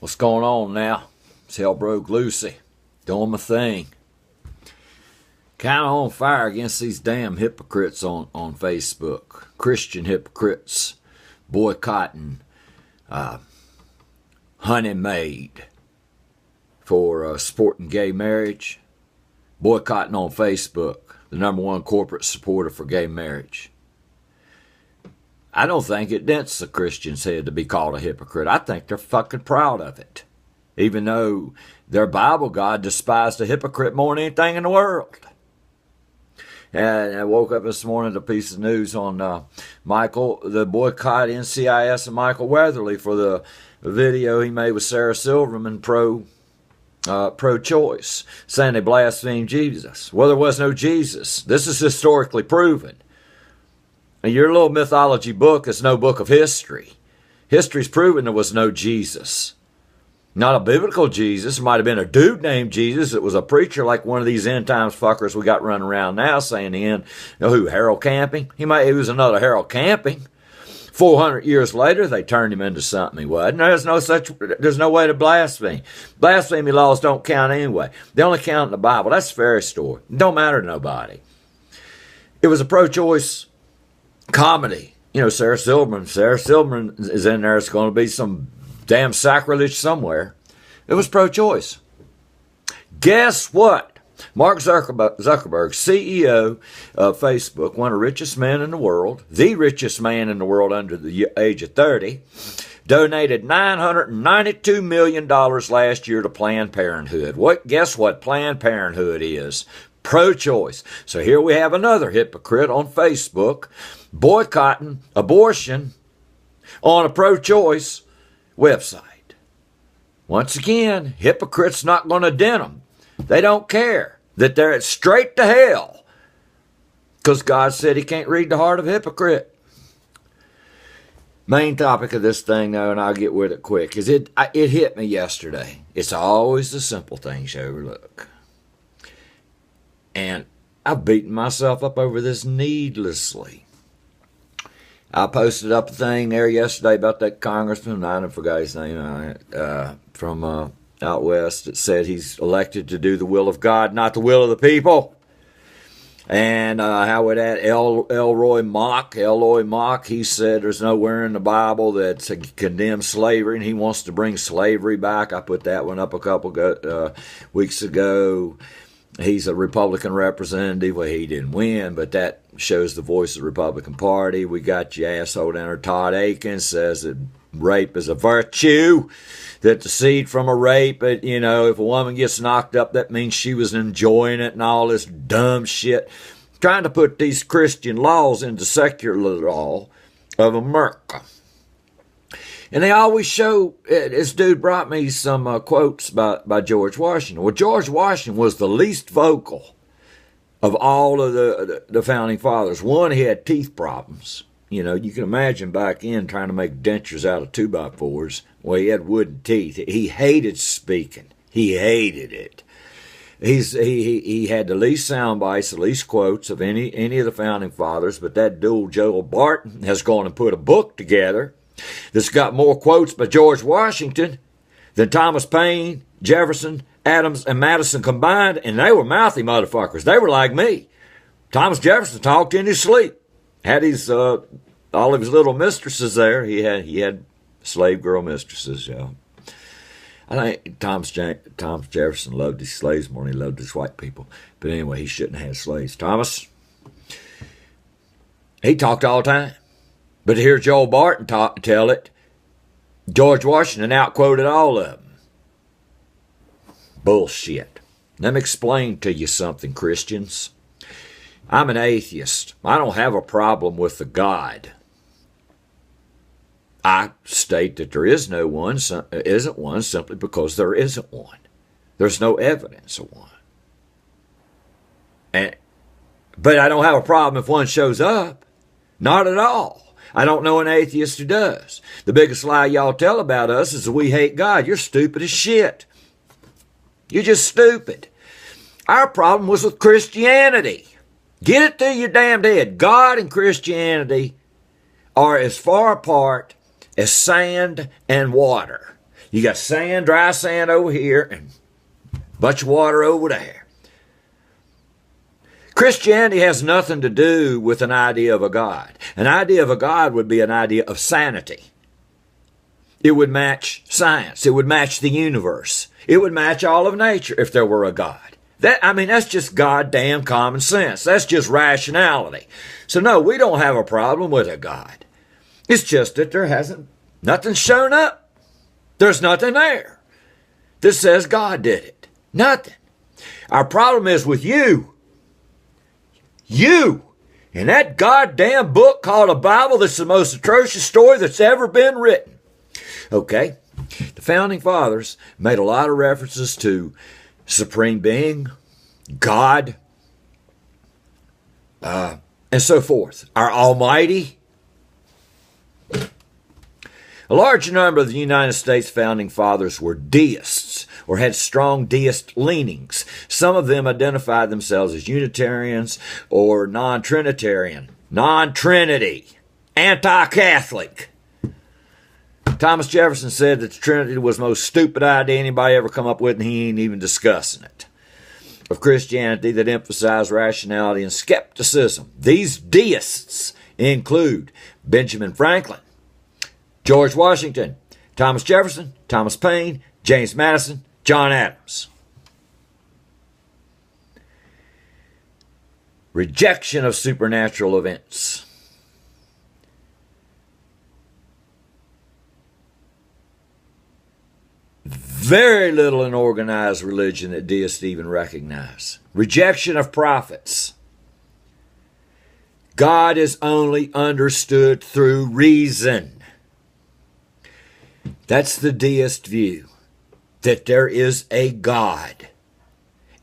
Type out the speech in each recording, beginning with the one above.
What's going on now? It's Hell Broke Lucy, doing my thing. Kind of on fire against these damn hypocrites on Facebook. Christian hypocrites boycotting Honey Maid for supporting gay marriage. Boycotting on Facebook, the #1 corporate supporter for gay marriage. I don't think it dents a Christian's head to be called a hypocrite. I think they're fucking proud of it. Even though their Bible God despised a hypocrite more than anything in the world. And I woke up this morning to a piece of news on Michael, the boycott NCIS and Michael Weatherly for the video he made with Sarah Silverman pro-choice, saying they blasphemed Jesus. Well, there was no Jesus. This is historically proven. And your little mythology book is no book of history. History's proven there was no Jesus. Not a biblical Jesus. There might have been a dude named Jesus. It was a preacher like one of these end times fuckers we got running around now saying the end. You know who? Harold Camping? He was another Harold Camping. 400 years later, they turned him into something he wasn't. There's no way to blaspheme. Blasphemy laws don't count anyway. They only count in the Bible. That's a fairy story. It don't matter to nobody. It was a pro-choice comedy. You know, Sarah Silverman is in there. It's going to be some damn sacrilege somewhere. It was pro-choice. Guess what? Mark Zuckerberg, CEO of Facebook, one of the richest men in the world, the richest man in the world under the age of 30, donated $992 million last year to Planned Parenthood. Guess what Planned Parenthood is? Pro-choice. So here we have another hypocrite on Facebook boycotting abortion on a pro-choice website. Once again, hypocrites not going to dent them. They don't care that they're straight to hell because God said he can't read the heart of a hypocrite. Main topic of this thing, though, and I'll get with it quick, is it hit me yesterday. It's always the simple things you overlook. And I've beaten myself up over this needlessly. I posted up a thing there yesterday about that congressman, I don't forget his name, from out west, that said he's elected to do the will of God, not the will of the people. And how would that Elroy Mock, he said there's nowhere in the Bible that condemns slavery, and he wants to bring slavery back. I put that one up a couple weeks ago. He's a Republican representative. Well, he didn't win, but that shows the voice of the Republican Party. We got your asshole down there, Todd Akins, says that rape is a virtue, that the seed from a rape, if a woman gets knocked up, that means she was enjoying it and all this dumb shit. Trying to put these Christian laws into secular law of America. And they always show, this dude brought me some quotes by George Washington. Well, George Washington was the least vocal of all of the founding fathers. One, he had teeth problems. You can imagine back then trying to make dentures out of 2x4s. Well, he had wooden teeth. He hated speaking. He hated it. He had the least sound bites, the least quotes of any of the founding fathers. But that dude, Joel Barton, has gone and put a book together that's got more quotes by George Washington than Thomas Paine, Jefferson, Adams, and Madison combined. And they were mouthy motherfuckers. They were like me. Thomas Jefferson talked in his sleep. Had his all of his little mistresses there. He had slave girl mistresses, I think Thomas Jefferson loved his slaves more than he loved his white people. But anyway, he shouldn't have had slaves. Thomas, he talked all the time. But to hear Joel Barton tell it, George Washington outquoted all of them. Bullshit. Let me explain to you something, Christians. I'm an atheist. I don't have a problem with the God. I state that there is no one, isn't one, simply because there isn't one. There's no evidence of one. But I don't have a problem if one shows up. Not at all. I don't know an atheist who does. The biggest lie y'all tell about us is that we hate God. You're stupid as shit. You're just stupid. Our problem was with Christianity. Get it through your damn head. God and Christianity are as far apart as sand and water. You got sand, dry sand over here, and a bunch of water over there. Christianity has nothing to do with an idea of a God. An idea of a God would be an idea of sanity. It would match science. It would match the universe. It would match all of nature if there were a God. That's just goddamn common sense. That's just rationality. So no, we don't have a problem with a God. It's just that nothing's shown up. There's nothing there that says God did it. Nothing. Our problem is with you. You. In that goddamn book called the Bible that's the most atrocious story that's ever been written. Okay. The Founding Fathers made a lot of references to Supreme Being, God, and so forth. Our Almighty. A large number of the United States Founding Fathers were deists or had strong deist leanings. Some of them identified themselves as Unitarians or non-Trinitarian, non-Trinity, anti-Catholic. Thomas Jefferson said that the Trinity was the most stupid idea anybody ever come up with, and he ain't even discussing it. Of Christianity that emphasized rationality and skepticism. These deists include Benjamin Franklin, George Washington, Thomas Jefferson, Thomas Paine, James Madison, John Adams. Rejection of supernatural events. Very little in organized religion that deists even recognize. Rejection of prophets. God is only understood through reason. That's the deist view, that there is a God,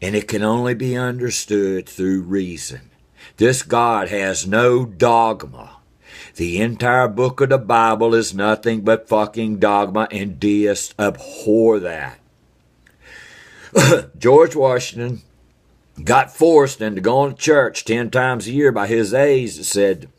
and it can only be understood through reason. This God has no dogma. The entire book of the Bible is nothing but fucking dogma, and deists abhor that. George Washington got forced into going to church 10 times a year by his aides that said,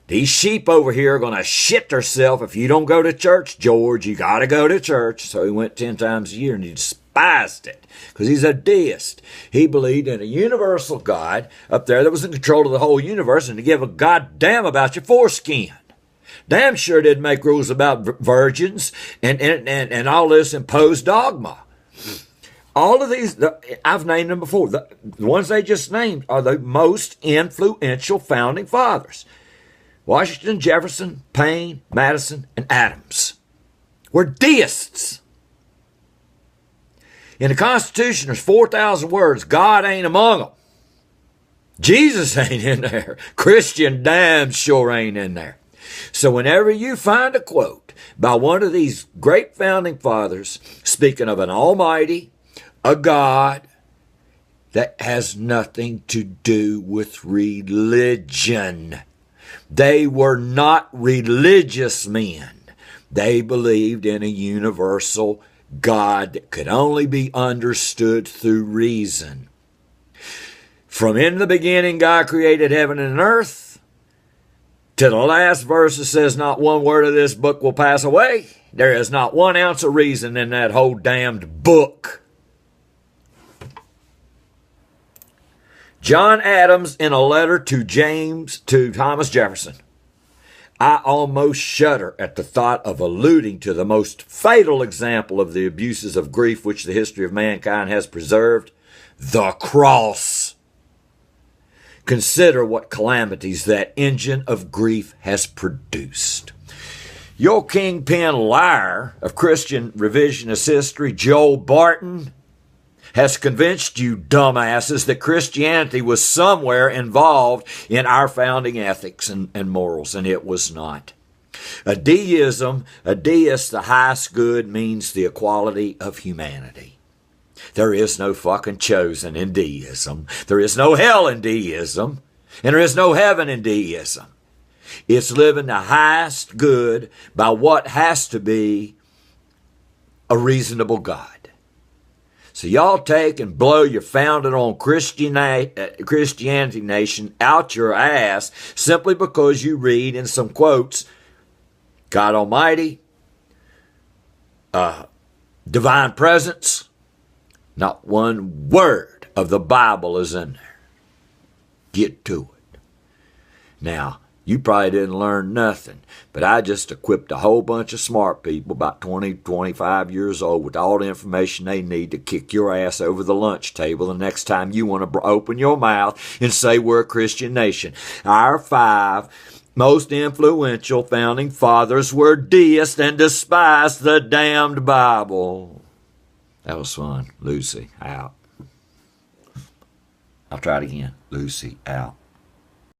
these sheep over here are going to shit themselves if you don't go to church, George. You got to go to church. So he went 10 times a year, and he despised it because he's a deist. He believed in a universal God up there that was in control of the whole universe and to give a goddamn about your foreskin. Damn sure didn't make rules about virgins and all this imposed dogma. All of these, I've named them before. The ones they just named are the most influential founding fathers. Washington, Jefferson, Paine, Madison, and Adams were deists. In the Constitution, there's 4,000 words. God ain't among them. Jesus ain't in there. Christian damn sure ain't in there. So whenever you find a quote by one of these great founding fathers speaking of an almighty, a God, that has nothing to do with religion. They were not religious men. They believed in a universal God that could only be understood through reason. From in the beginning, God created heaven and earth, to the last verse that says not one word of this book will pass away. There is not 1 ounce of reason in that whole damned book. John Adams, in a letter to Thomas Jefferson, I almost shudder at the thought of alluding to the most fatal example of the abuses of grief which the history of mankind has preserved, the cross. Consider what calamities that engine of grief has produced. Your kingpin liar of Christian revisionist history, Joel Barton, has convinced you dumbasses that Christianity was somewhere involved in our founding ethics and morals, and it was not. A deist, the highest good, means the equality of humanity. There is no fucking chosen in deism. There is no hell in deism, and there is no heaven in deism. It's living the highest good by what has to be a reasonable God. So y'all take and blow your founded on Christianity nation out your ass simply because you read in some quotes, God Almighty, divine presence, not one word of the Bible is in there. Get to it. Now, you probably didn't learn nothing, but I just equipped a whole bunch of smart people, about 20, 25 years old, with all the information they need to kick your ass over the lunch table the next time you want to open your mouth and say we're a Christian nation. Our 5 most influential founding fathers were deists and despised the damned Bible. That was fun. Lucy, out. I'll try it again. Lucy, out.